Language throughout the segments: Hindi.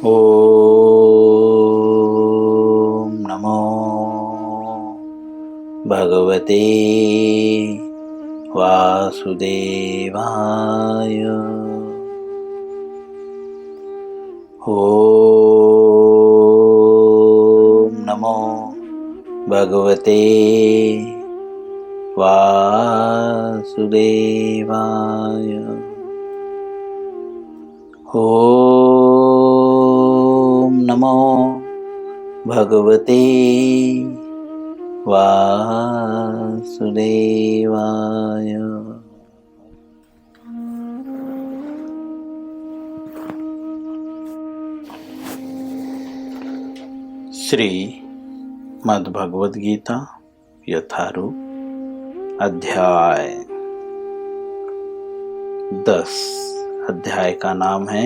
ॐ नमो भगवते वासुदेवाय। ॐ नमो भगवते वासुदेवाय। ॐ नमो भगवते वासुदेवाय। श्री मद्भगवद गीता यथारूप अध्याय 10। अध्याय का नाम है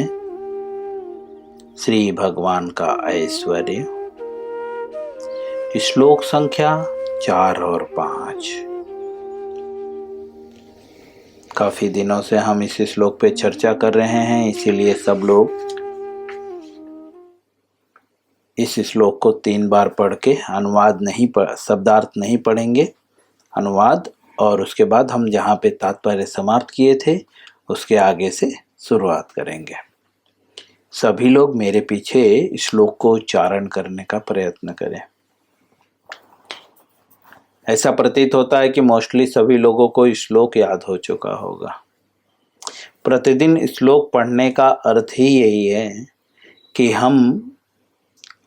श्री भगवान का ऐश्वर्य। श्लोक संख्या 4 और 5। काफी दिनों से हम इस श्लोक पे चर्चा कर रहे हैं, इसीलिए सब लोग इस श्लोक को 3 बार पढ़ के अनुवाद नहीं शब्दार्थ नहीं पढ़ेंगे, अनुवाद, और उसके बाद हम जहाँ पे तात्पर्य समाप्त किए थे उसके आगे से शुरुआत करेंगे। सभी लोग मेरे पीछे श्लोक को उच्चारण करने का प्रयत्न करें। ऐसा प्रतीत होता है कि मोस्टली सभी लोगों को श्लोक याद हो चुका होगा। प्रतिदिन श्लोक पढ़ने का अर्थ ही यही है कि हम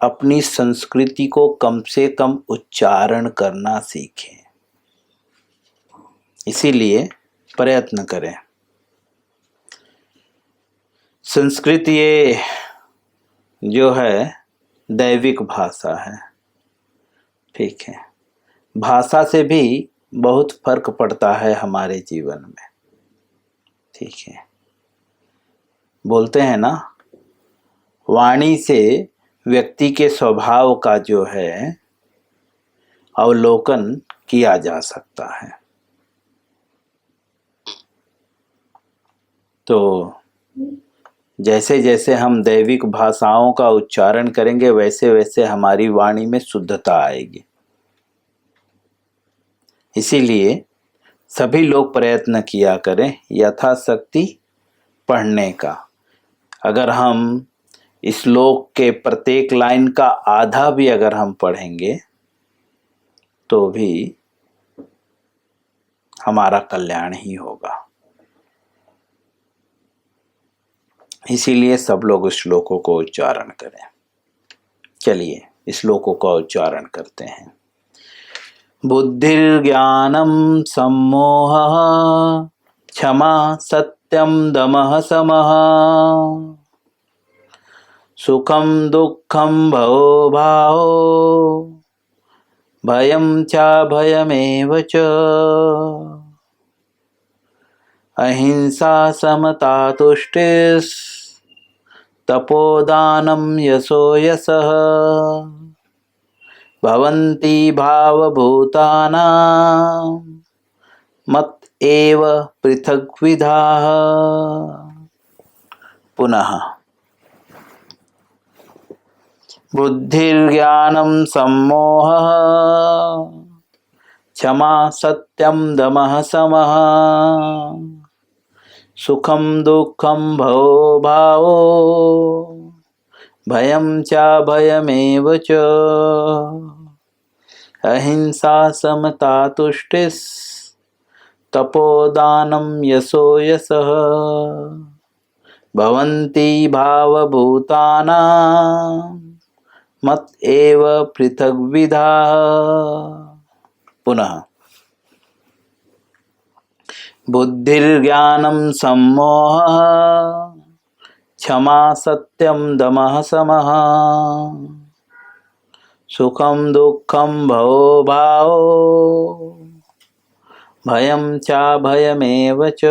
अपनी संस्कृति को कम से कम उच्चारण करना सीखें। इसीलिए प्रयत्न करें। संस्कृत ये जो है दैविक भाषा है, ठीक है। भाषा से भी बहुत फर्क पड़ता है हमारे जीवन में, ठीक है। बोलते हैं ना, वाणी से व्यक्ति के स्वभाव का जो है अवलोकन किया जा सकता है। तो जैसे जैसे हम दैविक भाषाओं का उच्चारण करेंगे वैसे वैसे हमारी वाणी में शुद्धता आएगी। इसीलिए सभी लोग प्रयत्न किया करें यथाशक्ति पढ़ने का। अगर हम श्लोक के प्रत्येक लाइन का आधा भी अगर हम पढ़ेंगे तो भी हमारा कल्याण ही होगा। इसीलिए सब लोग श्लोकों को उच्चारण करें। चलिए श्लोकों का उच्चारण करते हैं। बुद्धिर्ज्ञानं सम्मोहः क्षमा सत्यं दमः समः सुखं दुःखं भवो भावो भयं च भयमेव च अहिंसा समता तुष्टिस् तपोदानं यशो यशः भवन्ति भावभूतानां मत एव पृथग्विधाः। पुनः बुद्धिर्ज्ञानं सम्मोहः क्षमा सत्यं दमः समः सुखं दुःखं भवो भावो भयं च भयमेव च अहिंसा समता तुष्टिस् तपोदानं यशो यशः भवन्ति भावभूतानां मत एव पृथग्विधाः। पुनः बुद्धिर्ज्ञानं सम्मोहः क्षमा सत्यं दमः समः सुखं दुःखं भवो भावो भयं च भयमेव च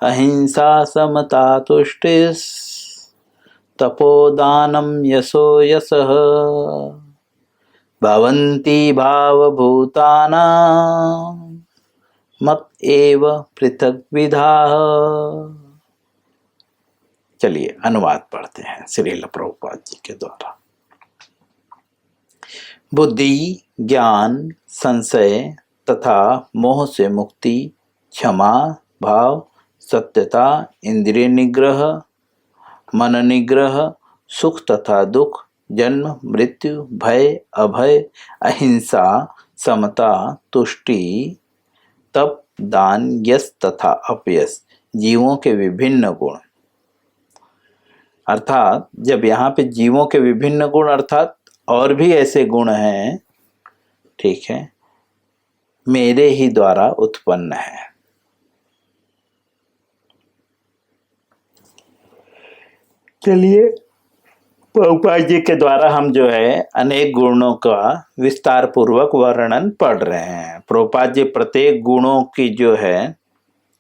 अहिंसा समता तुष्टिस् तपोदानं यशो यशः भवन्ति भावभूतानां मत एव पृथग्विधाः। चलिए अनुवाद पढ़ते हैं श्रील प्रभुपाद जी के द्वारा। बुद्धि, ज्ञान, संशय तथा मोह से मुक्ति, क्षमा भाव, सत्यता, इंद्रिय निग्रह, मन निग्रह, सुख तथा दुख, जन्म मृत्यु, भय अभय, अहिंसा, समता, तुष्टि, तप, दान, यश तथा अपयश जीवों के विभिन्न गुण। अर्थात जब यहाँ पे जीवों के विभिन्न गुण अर्थात और भी ऐसे गुण हैं, ठीक है, मेरे ही द्वारा उत्पन्न है। चलिए प्रभुपाद जी के द्वारा हम जो है अनेक गुणों का विस्तार पूर्वक वर्णन पढ़ रहे हैं। प्रभुपाद जी प्रत्येक गुणों की जो है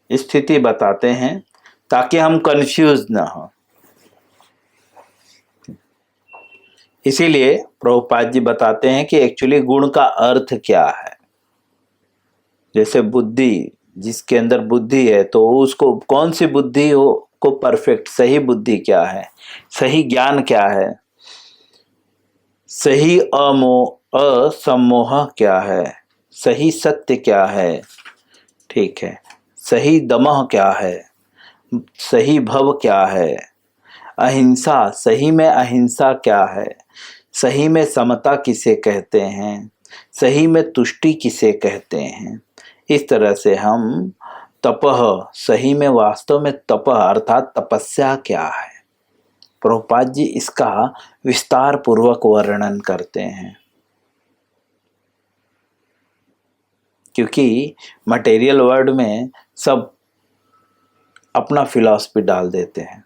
स्थिति बताते हैं ताकि हम कंफ्यूज ना हो। इसीलिए प्रभुपाद जी बताते हैं कि एक्चुअली गुण का अर्थ क्या है। जैसे बुद्धि, जिसके अंदर बुद्धि है तो उसको कौन सी बुद्धि हो को परफेक्ट सही बुद्धि क्या है, सही ज्ञान क्या है, सही असम्मोह क्या है, सही सत्य क्या है, ठीक है, सही दमह क्या है, सही भव क्या है, अहिंसा, सही में अहिंसा क्या है, सही में समता किसे कहते हैं, सही में तुष्टि किसे कहते हैं। इस तरह से हम तपह, सही में वास्तव में तपह अर्थात तपस्या क्या है, प्रभुपाद जी इसका विस्तार पूर्वक वर्णन करते हैं। क्योंकि मटेरियल वर्ल्ड में सब अपना फिलॉसफी डाल देते हैं,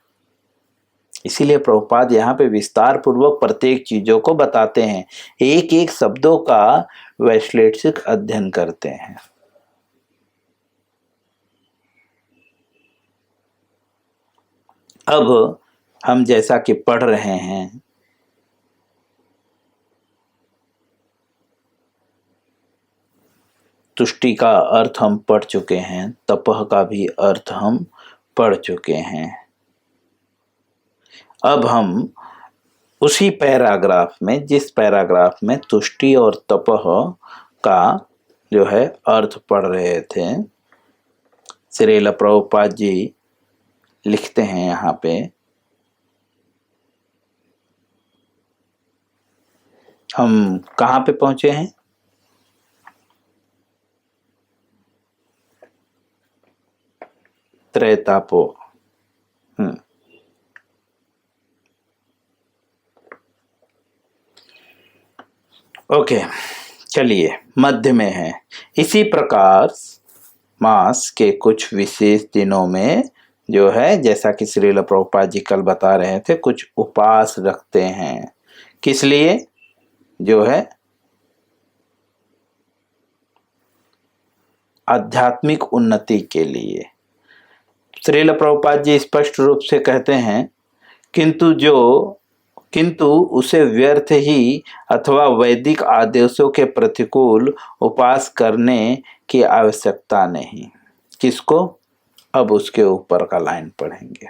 इसीलिए प्रभुपाद यहाँ पे विस्तार पूर्वक प्रत्येक चीजों को बताते हैं, एक एक शब्दों का वैश्लेषिक अध्ययन करते हैं। अब हम जैसा कि पढ़ रहे हैं, तुष्टि का अर्थ हम पढ़ चुके हैं, तपह का भी अर्थ हम पढ़ चुके हैं। अब हम उसी पैराग्राफ में, जिस पैराग्राफ में तुष्टि और तपह का जो है अर्थ पढ़ रहे थे, श्रील प्रभुपाद जी लिखते हैं यहाँ पे, हम कहाँ पे पहुंचे हैं? त्रैतापो। ओके, चलिए मध्य में है। इसी प्रकार मास के कुछ विशेष दिनों में जो है, जैसा कि श्रील प्रभुपाद जी कल बता रहे थे, कुछ उपास रखते हैं। किस लिए? जो है आध्यात्मिक उन्नति के लिए। श्रील प्रभुपाद जी स्पष्ट रूप से कहते हैं, किंतु उसे व्यर्थ ही अथवा वैदिक आदेशों के प्रतिकूल उपास करने की आवश्यकता नहीं। किसको? अब उसके ऊपर का लाइन पढ़ेंगे।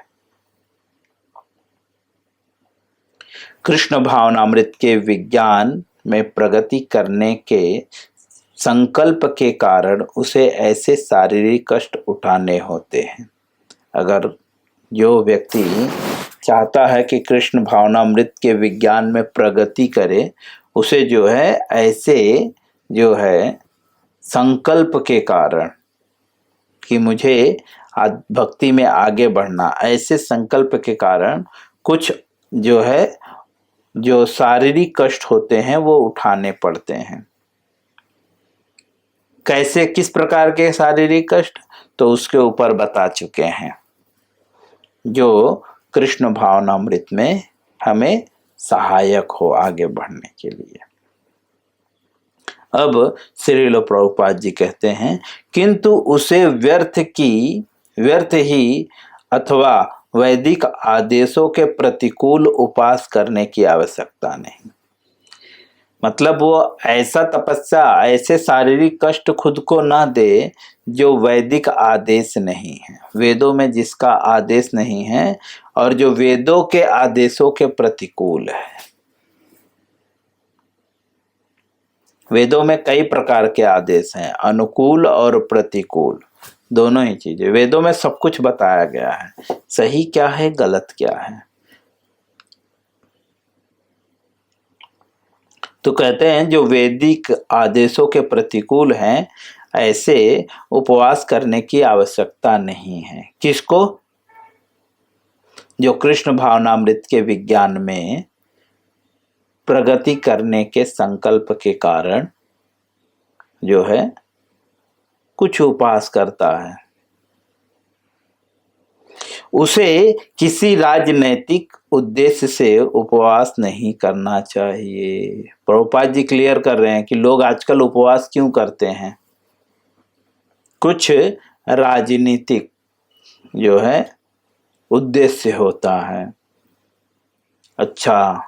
कृष्ण भावनामृत के विज्ञान में प्रगति करने के संकल्प के कारण उसे ऐसे शारीरिक कष्ट उठाने होते हैं। अगर जो व्यक्ति चाहता है कि कृष्ण भावनामृत के विज्ञान में प्रगति करे, उसे जो है ऐसे जो है संकल्प के कारण कि मुझे भक्ति में आगे बढ़ना, ऐसे संकल्प के कारण कुछ जो है जो शारीरिक कष्ट होते हैं वो उठाने पड़ते हैं। कैसे, किस प्रकार के शारीरिक कष्ट, तो उसके ऊपर बता चुके हैं, जो कृष्ण भावनामृत में हमें सहायक हो आगे बढ़ने के लिए। अब श्रील प्रभुपाद जी कहते हैं, किंतु उसे व्यर्थ ही अथवा वैदिक आदेशों के प्रतिकूल उपास करने की आवश्यकता नहीं। मतलब वो ऐसा तपस्या, ऐसे शारीरिक कष्ट खुद को ना दे जो वैदिक आदेश नहीं है, वेदों में जिसका आदेश नहीं है और जो वेदों के आदेशों के प्रतिकूल है। वेदों में कई प्रकार के आदेश हैं, अनुकूल और प्रतिकूल, दोनों ही चीजें वेदों में सब कुछ बताया गया है, सही क्या है गलत क्या है। तो कहते हैं जो वैदिक आदेशों के प्रतिकूल हैं ऐसे उपवास करने की आवश्यकता नहीं है। किसको? जो कृष्ण भावनामृत के विज्ञान में प्रगति करने के संकल्प के कारण जो है कुछ उपवास करता है, उसे किसी राजनैतिक उद्देश्य से उपवास नहीं करना चाहिए। प्रभुपाद जी क्लियर कर रहे हैं कि लोग आजकल उपवास क्यों करते हैं। कुछ राजनीतिक जो है उद्देश्य होता है, अच्छा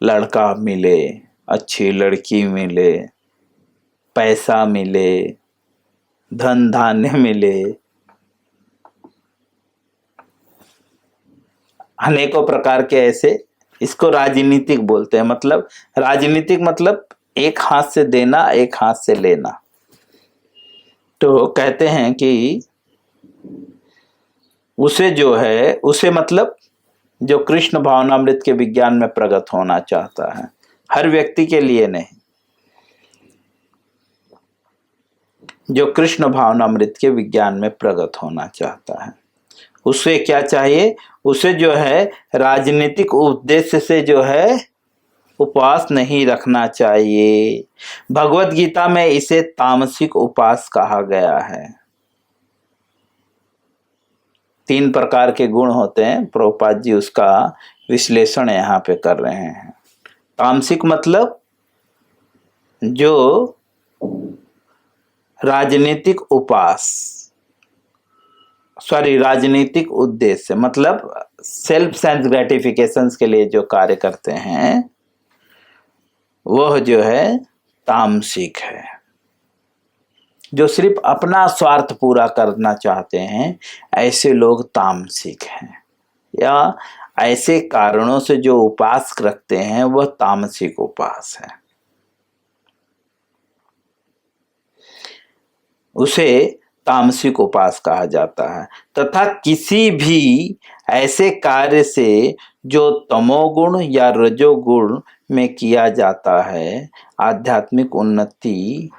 लड़का मिले, अच्छी लड़की मिले, पैसा मिले, धन धान्य मिले, अनेकों प्रकार के ऐसे, इसको राजनीतिक बोलते हैं। मतलब राजनीतिक मतलब एक हाथ से देना एक हाथ से लेना। तो कहते हैं कि उसे जो है, उसे मतलब जो कृष्ण भावनामृत के विज्ञान में प्रगट होना चाहता है, हर व्यक्ति के लिए नहीं, जो कृष्ण भावनामृत के विज्ञान में प्रगट होना चाहता है, उसे क्या चाहिए? उसे जो है राजनीतिक उद्देश्य से जो है उपवास नहीं रखना चाहिए। भगवत गीता में इसे तामसिक उपवास कहा गया है। 3 प्रकार के गुण होते हैं, प्रभुपाद जी उसका विश्लेषण यहाँ पे कर रहे हैं। तामसिक मतलब जो राजनीतिक राजनीतिक उद्देश्य मतलब सेल्फ सेंस ग्रेटिफिकेशन के लिए जो कार्य करते हैं वह जो है तामसिक है। जो सिर्फ अपना स्वार्थ पूरा करना चाहते हैं ऐसे लोग तामसिक हैं, या ऐसे कारणों से जो उपवास रखते हैं वह तामसिक उपवास है। उसे तामसिक उपवास कहा जाता है। तथा किसी भी ऐसे कार्य से जो तमोगुण या रजोगुण में किया जाता है आध्यात्मिक उन्नति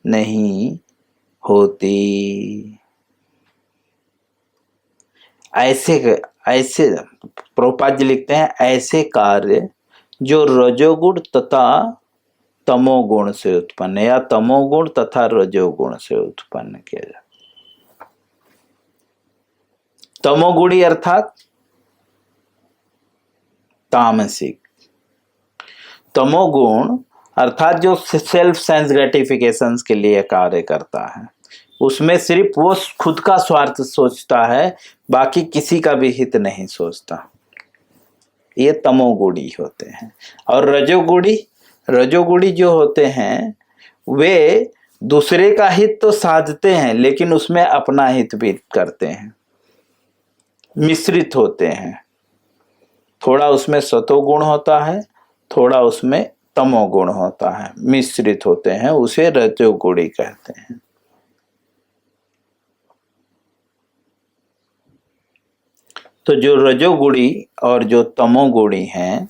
नहीं होती। ऐसे प्रभुपाद जी लिखते हैं, ऐसे कार्य जो रजोगुण तथा तमोगुण से उत्पन्न या तमोगुण तथा रजोगुण से उत्पन्न किया जाता। तमोगुणी अर्थात तामसिक, तमोगुण अर्थात जो सेल्फ सेंस ग्रेटिफिकेशन के लिए कार्य करता है, उसमें सिर्फ वो खुद का स्वार्थ सोचता है, बाकी किसी का भी हित नहीं सोचता, ये तमोगुणी होते हैं। और रजोगुणी जो होते हैं वे दूसरे का हित तो साधते हैं लेकिन उसमें अपना हित भी करते हैं, मिश्रित होते हैं। थोड़ा उसमें सतोगुण होता है, थोड़ा उसमें तमोगुण होता है, मिश्रित होते हैं, उसे रजोगुणी कहते हैं। तो जो रजोगुणी और जो तमोगुणी हैं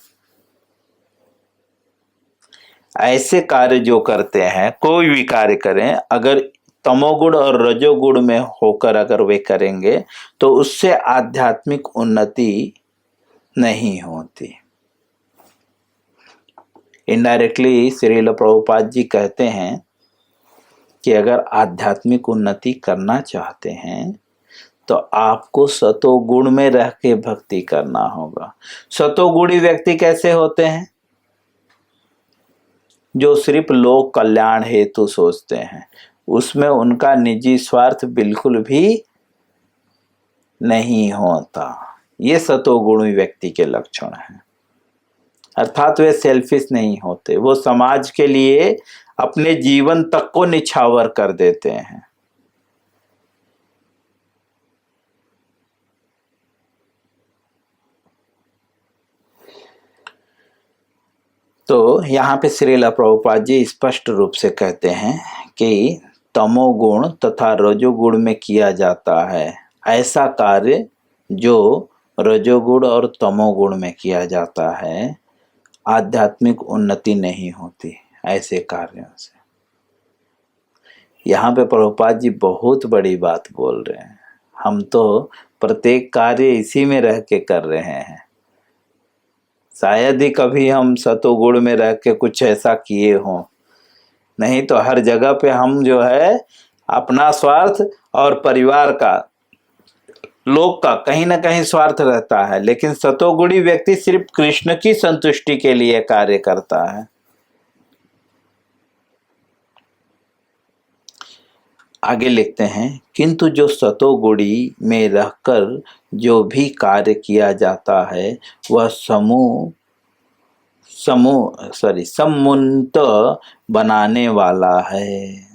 ऐसे कार्य जो करते हैं, कोई भी कार्य करें, अगर तमोगुण और रजोगुण में होकर अगर वे करेंगे तो उससे आध्यात्मिक उन्नति नहीं होती। इनडायरेक्टली श्रील प्रभुपाद जी कहते हैं कि अगर आध्यात्मिक उन्नति करना चाहते हैं तो आपको सतोगुण में रह के भक्ति करना होगा। सतोगुणी व्यक्ति कैसे होते हैं? जो सिर्फ लोक कल्याण हेतु सोचते हैं, उसमें उनका निजी स्वार्थ बिल्कुल भी नहीं होता। ये सतोगुणी व्यक्ति के लक्षण हैं। अर्थात वे सेल्फिश नहीं होते, वो समाज के लिए अपने जीवन तक को निछावर कर देते हैं। तो यहाँ पे श्रील प्रभुपाद जी स्पष्ट रूप से कहते हैं कि तमोगुण तथा रजोगुण में किया जाता है ऐसा कार्य जो रजोगुण और तमोगुण में किया जाता है, आध्यात्मिक उन्नति नहीं होती ऐसे कार्यों से। यहाँ पे प्रभुपाद जी बहुत बड़ी बात बोल रहे हैं। हम तो प्रत्येक कार्य इसी में रह के कर रहे हैं, शायद ही कभी हम सतोगुण में रह के कुछ ऐसा किए हों, नहीं तो हर जगह पे हम जो है अपना स्वार्थ और परिवार का, लोग का कहीं ना कहीं स्वार्थ रहता है, लेकिन सतोगुणी व्यक्ति सिर्फ कृष्ण की संतुष्टि के लिए कार्य करता है। आगे लिखते हैं, किंतु जो सतोगुणी में रहकर जो भी कार्य किया जाता है वह समुन्नत बनाने वाला है।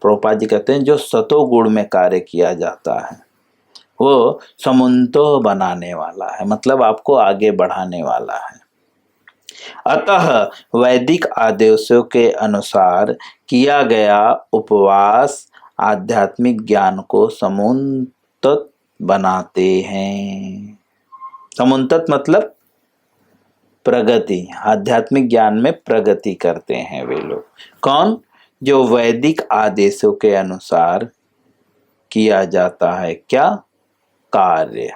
प्रभुपाद जी कहते हैं जो सतोगुण में कार्य किया जाता है वो समुन्नत बनाने वाला है, मतलब आपको आगे बढ़ाने वाला है। अतः वैदिक आदेशों के अनुसार किया गया उपवास आध्यात्मिक ज्ञान को समुन्नत बनाते हैं। समुन्नत मतलब प्रगति, आध्यात्मिक ज्ञान में प्रगति करते हैं वे लोग। कौन? जो वैदिक आदेशों के अनुसार किया जाता है क्या? कार्य।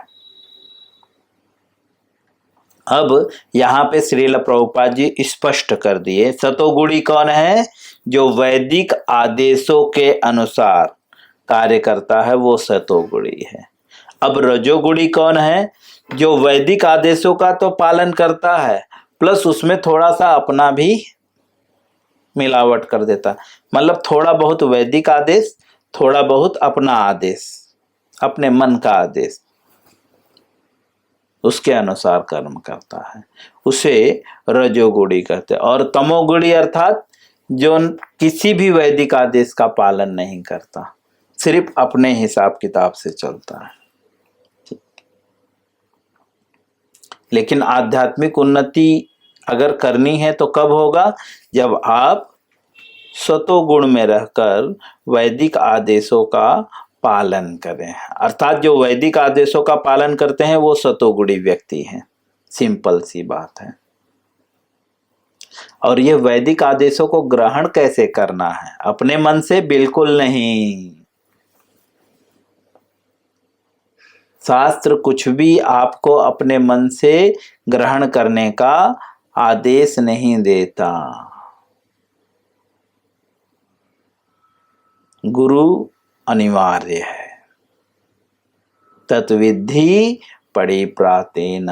अब यहाँ पे श्रील प्रभुपाद जी स्पष्ट कर दिए, सतोगुणी कौन है? जो वैदिक आदेशों के अनुसार कार्य करता है वो सतोगुणी है। अब रजोगुणी कौन है? जो वैदिक आदेशों का तो पालन करता है प्लस उसमें थोड़ा सा अपना भी मिलावट कर देता, मतलब थोड़ा बहुत वैदिक आदेश, थोड़ा बहुत अपना आदेश, अपने मन का आदेश, उसके अनुसार कर्म करता है, उसे रजोगुणी कहते हैं। और तमोगुणी अर्थात जो किसी भी वैदिक आदेश का पालन नहीं करता, सिर्फ अपने हिसाब किताब से चलता है। लेकिन आध्यात्मिक उन्नति अगर करनी है तो कब होगा? जब आप सतोगुण में रहकर वैदिक आदेशों का पालन करें। अर्थात जो वैदिक आदेशों का पालन करते हैं वो सतोगुणी व्यक्ति हैं, सिंपल सी बात है। और ये वैदिक आदेशों को ग्रहण कैसे करना है? अपने मन से बिल्कुल नहीं। शास्त्र कुछ भी आपको अपने मन से ग्रहण करने का आदेश नहीं देता। गुरु अनिवार्य है। तत्विद्धि परिप्रातेन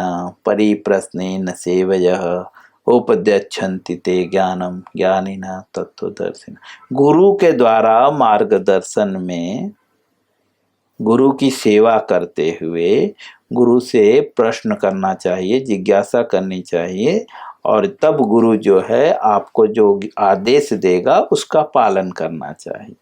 परिप्रश्नेन सेवयः उपदेच्छन्ति ते ज्ञानम ज्ञानिनः तत्त्वदर्शिनः। गुरु के द्वारा मार्गदर्शन में गुरु की सेवा करते हुए गुरु से प्रश्न करना चाहिए, जिज्ञासा करनी चाहिए, और तब गुरु जो है आपको जो आदेश देगा उसका पालन करना चाहिए।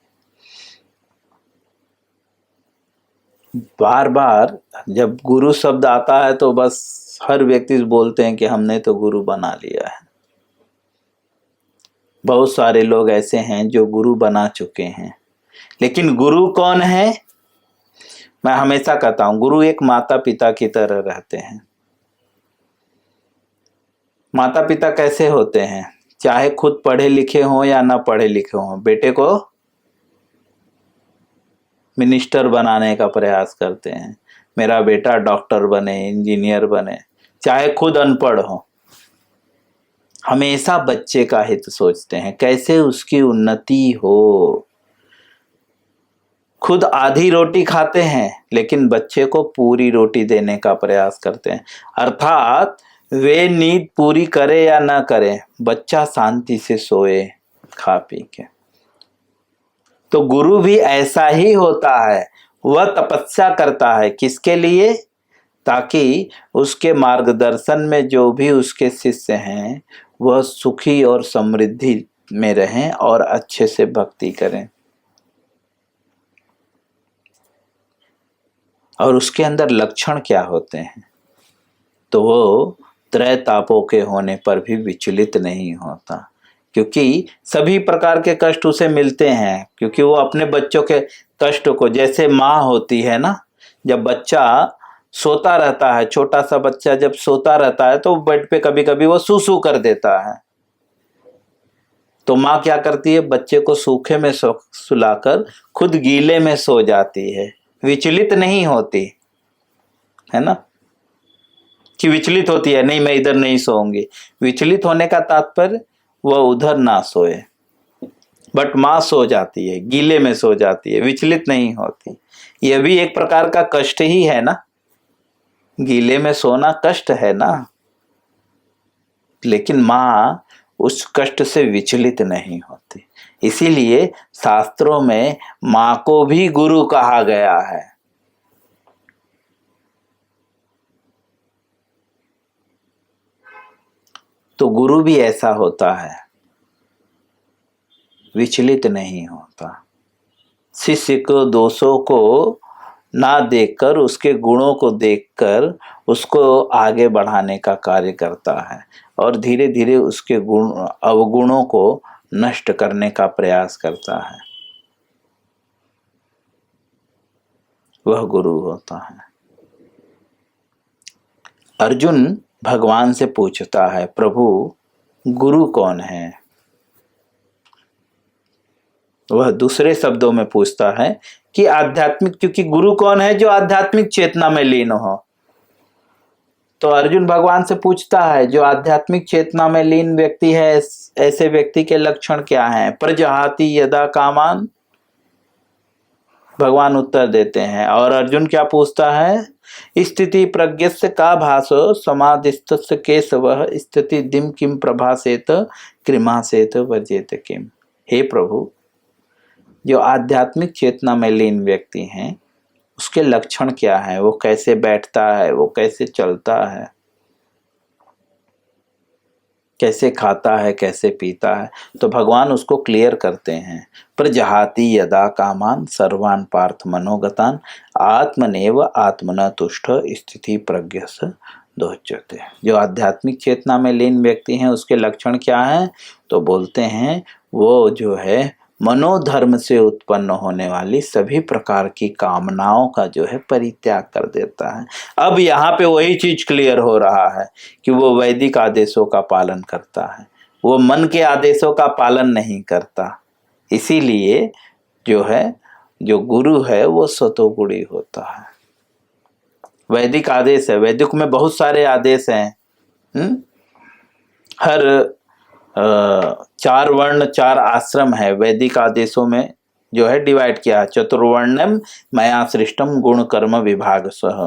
बार बार जब गुरु शब्द आता है तो बस हर व्यक्ति बोलते हैं कि हमने तो गुरु बना लिया है। बहुत सारे लोग ऐसे हैं जो गुरु बना चुके हैं, लेकिन गुरु कौन है? मैं हमेशा कहता हूं गुरु एक माता पिता की तरह रहते हैं। माता पिता कैसे होते हैं? चाहे खुद पढ़े लिखे हों या ना पढ़े लिखे हों, बेटे को मिनिस्टर बनाने का प्रयास करते हैं, मेरा बेटा डॉक्टर बने, इंजीनियर बने, चाहे खुद अनपढ़ हो। हमेशा बच्चे का हित सोचते हैं, कैसे उसकी उन्नति हो। खुद आधी रोटी खाते हैं लेकिन बच्चे को पूरी रोटी देने का प्रयास करते हैं। अर्थात वे नींद पूरी करे या ना करे, बच्चा शांति से सोए खा पी के। तो गुरु भी ऐसा ही होता है, वह तपस्या करता है। किसके लिए? ताकि उसके मार्गदर्शन में जो भी उसके शिष्य हैं वह सुखी और समृद्धि में रहें और अच्छे से भक्ति करें। और उसके अंदर लक्षण क्या होते हैं? तो वो त्रय तापों के होने पर भी विचलित नहीं होता, क्योंकि सभी प्रकार के कष्ट उसे मिलते हैं, क्योंकि वो अपने बच्चों के कष्ट को, जैसे माँ होती है ना, जब बच्चा सोता रहता है, छोटा सा बच्चा जब सोता रहता है तो बेड पे कभी कभी वो सूसू कर देता है, तो माँ क्या करती है, बच्चे को सूखे में सुलाकर खुद गीले में सो जाती है, विचलित नहीं होती है ना, कि विचलित होती है, नहीं मैं इधर नहीं सोऊंगी। विचलित होने का तात्पर्य वह उधर ना सोए, बट माँ सो जाती है, गीले में सो जाती है, विचलित नहीं होती। यह भी एक प्रकार का कष्ट ही है ना, गीले में सोना कष्ट है ना, लेकिन माँ उस कष्ट से विचलित नहीं होती। इसीलिए शास्त्रों में माँ को भी गुरु कहा गया है। तो गुरु भी ऐसा होता है, विचलित नहीं होता। शिष्य को दोषों को ना देखकर, उसके गुणों को देखकर उसको आगे बढ़ाने का कार्य करता है और धीरे धीरे उसके गुण अवगुणों को नष्ट करने का प्रयास करता है। वह गुरु होता है। अर्जुन भगवान से पूछता है, प्रभु गुरु कौन है? वह दूसरे शब्दों में पूछता है कि आध्यात्मिक, क्योंकि गुरु कौन है? जो आध्यात्मिक चेतना में लीन हो। तो अर्जुन भगवान से पूछता है, जो आध्यात्मिक चेतना में लीन व्यक्ति है, ऐसे व्यक्ति के लक्षण क्या हैं? प्रजहाति यदा कामान, भगवान उत्तर देते हैं। और अर्जुन क्या पूछता है? स्थिति प्रज्ञस्य का भासो समाधिस्थस्य केशवः स्थिति दिम किम प्रभासेत कृमासेत वर्जेत किम। हे प्रभु, जो आध्यात्मिक चेतना में लीन व्यक्ति हैं उसके लक्षण क्या है? वो कैसे बैठता है, वो कैसे चलता है, कैसे खाता है, कैसे पीता है? तो भगवान उसको क्लियर करते हैं। प्रजहाति यदा कामान सर्वान पार्थ मनोगतान आत्मनेव आत्मना तुष्ट स्थिति प्रज्ञस दोच्यते। जो आध्यात्मिक चेतना में लीन व्यक्ति हैं उसके लक्षण क्या हैं? तो बोलते हैं वो जो है मनोधर्म से उत्पन्न होने वाली सभी प्रकार की कामनाओं का जो है परित्याग कर देता है। अब यहाँ पे वही चीज क्लियर हो रहा है कि वो वैदिक आदेशों का पालन करता है, वो मन के आदेशों का पालन नहीं करता। इसीलिए जो है, जो गुरु है वो सतोगुणी होता है। वैदिक आदेश है, वैदिक में बहुत सारे आदेश हैं। हर 4 वर्ण 4 आश्रम है वैदिक आदेशों में, जो है डिवाइड किया। चतुर्वर्णम मया सृष्टम गुण कर्म विभाग सह,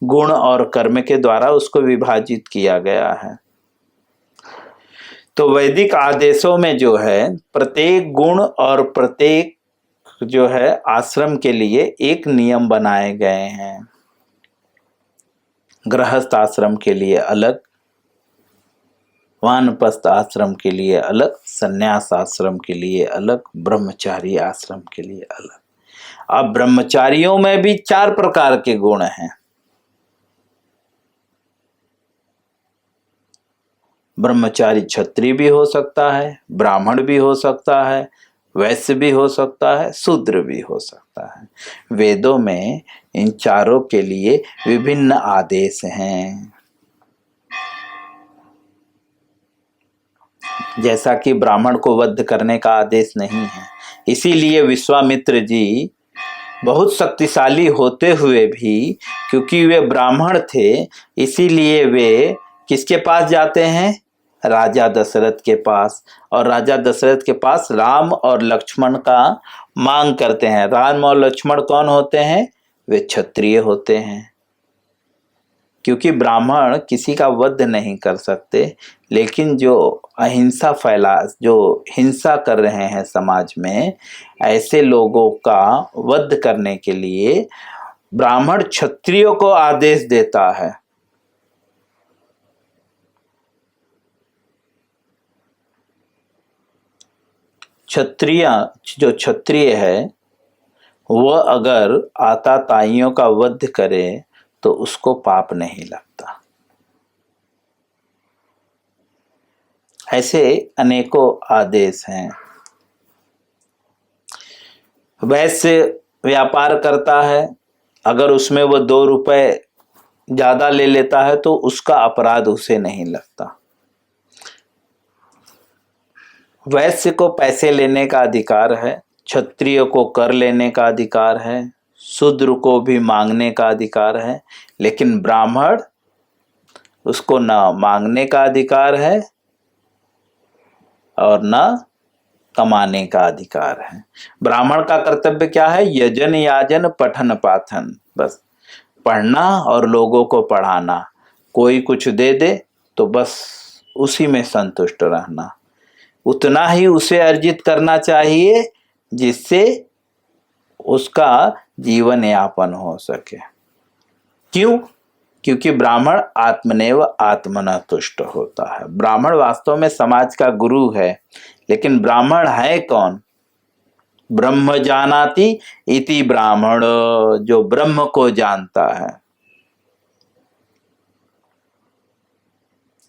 गुण और कर्म के द्वारा उसको विभाजित किया गया है। तो वैदिक आदेशों में जो है प्रत्येक गुण और प्रत्येक जो है आश्रम के लिए एक नियम बनाए गए हैं। गृहस्थ आश्रम के लिए अलग, वानप्रस्थ आश्रम के लिए अलग, संन्यास आश्रम के लिए अलग, ब्रह्मचारी आश्रम के लिए अलग। अब ब्रह्मचारियों में भी 4 प्रकार के गुण हैं। ब्रह्मचारी क्षत्रिय भी हो सकता है, ब्राह्मण भी हो सकता है, वैश्य भी हो सकता है, शूद्र भी हो सकता है। वेदों में इन चारों के लिए विभिन्न आदेश हैं। जैसा कि ब्राह्मण को वध करने का आदेश नहीं है, इसीलिए विश्वामित्र जी बहुत शक्तिशाली होते हुए भी, क्योंकि वे ब्राह्मण थे, इसीलिए वे किसके पास जाते हैं? राजा दशरथ के पास। और राजा दशरथ के पास राम और लक्ष्मण का मांग करते हैं। राम और लक्ष्मण कौन होते हैं? वे क्षत्रिय होते हैं। क्योंकि ब्राह्मण किसी का वध नहीं कर सकते, लेकिन जो अहिंसा जो हिंसा कर रहे हैं समाज में, ऐसे लोगों का वध करने के लिए ब्राह्मण क्षत्रियों को आदेश देता है। जो क्षत्रिय है वह अगर आताताइयों का वध करे तो उसको पाप नहीं लगता। ऐसे अनेकों आदेश हैं। वैश्य व्यापार करता है, अगर उसमें वो 2 रुपए ज्यादा ले लेता है तो उसका अपराध उसे नहीं लगता। वैश्य को पैसे लेने का अधिकार है, क्षत्रिय को कर लेने का अधिकार है, शूद्र को भी मांगने का अधिकार है, लेकिन ब्राह्मण उसको न मांगने का अधिकार है और न कमाने का अधिकार है। ब्राह्मण का कर्तव्य क्या है? यजन याजन पठन पाठन, बस पढ़ना और लोगों को पढ़ाना। कोई कुछ दे दे तो बस उसी में संतुष्ट रहना, उतना ही उसे अर्जित करना चाहिए जिससे उसका जीवन यापन हो सके। क्यों? क्योंकि ब्राह्मण आत्मनेव आत्मना तुष्ट होता है। ब्राह्मण वास्तव में समाज का गुरु है, लेकिन ब्राह्मण है कौन? ब्रह्म जानाति इति ब्राह्मण, जो ब्रह्म को जानता है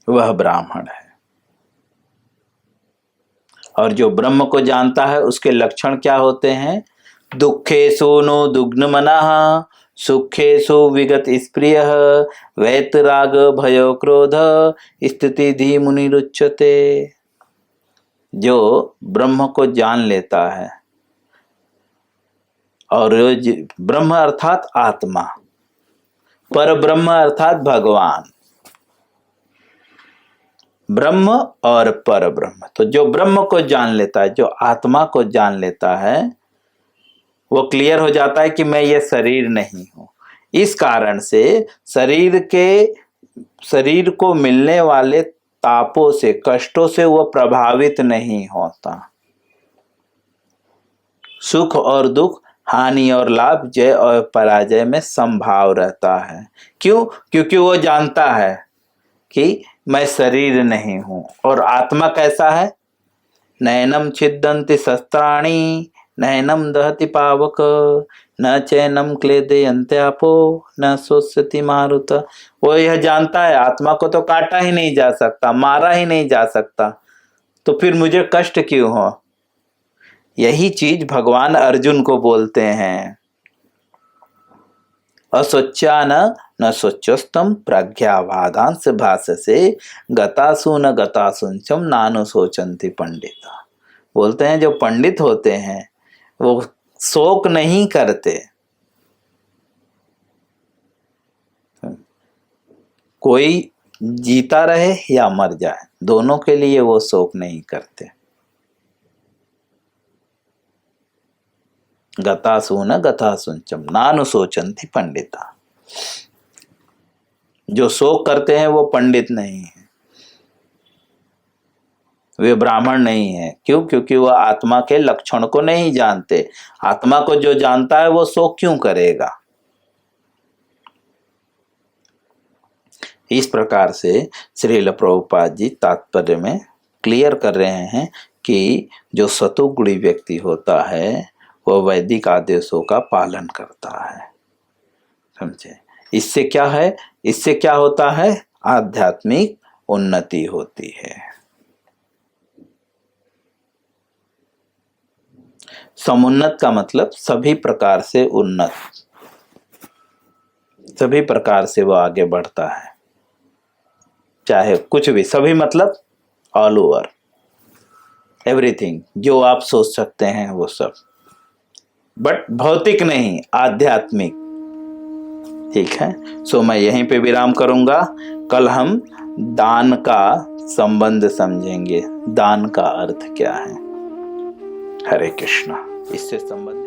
वह ब्राह्मण है। और जो ब्रह्म को जानता है उसके लक्षण क्या होते हैं? दुखेषु नो दुग्न मनः, सुखेषु विगत स्प्रियः, वैतराग भयो क्रोध, स्थिति धी मुनिरुच्यते। जो ब्रह्म को जान लेता है, और ब्रह्म अर्थात आत्मा, पर ब्रह्म अर्थात भगवान, ब्रह्म और पर ब्रह्म। तो जो ब्रह्म को जान लेता है, जो आत्मा को जान लेता है, वो क्लियर हो जाता है कि मैं ये शरीर नहीं हूं। इस कारण से शरीर को मिलने वाले तापों से, कष्टों से वो प्रभावित नहीं होता। सुख और दुख, हानि और लाभ, जय और पराजय में संभाव रहता है। क्यों? क्योंकि वो जानता है कि मैं शरीर नहीं हूं। और आत्मा कैसा है? नैनम छिद्दन्ति शस्त्राणि, नैनम दहति पावक, न चैनम क्लेदयन्त्यापो, न शोष्यति मारुत। वो यह जानता है आत्मा को तो काटा ही नहीं जा सकता, मारा ही नहीं जा सकता, तो फिर मुझे कष्ट क्यों हो? यही चीज भगवान अर्जुन को बोलते हैं, अस्वच्छा न स्वच्छस्तम प्रज्ञावादांश भाषसे, गतासु न गतासुंचम नानु सोचन्ति पंडिता। बोलते हैं जो पंडित होते हैं वो शोक नहीं करते। कोई जीता रहे या मर जाए, दोनों के लिए वो शोक नहीं करते। गतासु न गतासुंचम नानु सोचन्ति पंडिता। जो शोक करते हैं वो पंडित नहीं है, वे ब्राह्मण नहीं है। क्यों? क्योंकि वह आत्मा के लक्षण को नहीं जानते। आत्मा को जो जानता है वो शोक क्यों करेगा? इस प्रकार से श्रील प्रभुपाद जी तात्पर्य में क्लियर कर रहे हैं कि जो सतोगुणी व्यक्ति होता है वह वैदिक आदेशों का पालन करता है। समझे? इससे क्या है? इससे क्या होता है? आध्यात्मिक उन्नति होती है। समुन्नत का मतलब सभी प्रकार से उन्नत, सभी प्रकार से वो आगे बढ़ता है, चाहे कुछ भी। सभी मतलब ऑल ओवर, एवरीथिंग, जो आप सोच सकते हैं वो सब, बट भौतिक नहीं, आध्यात्मिक। ठीक है, सो मैं यहीं पे विराम करूंगा। कल हम दान का संबंध समझेंगे, दान का अर्थ क्या है। हरे कृष्णा। इससे संबंध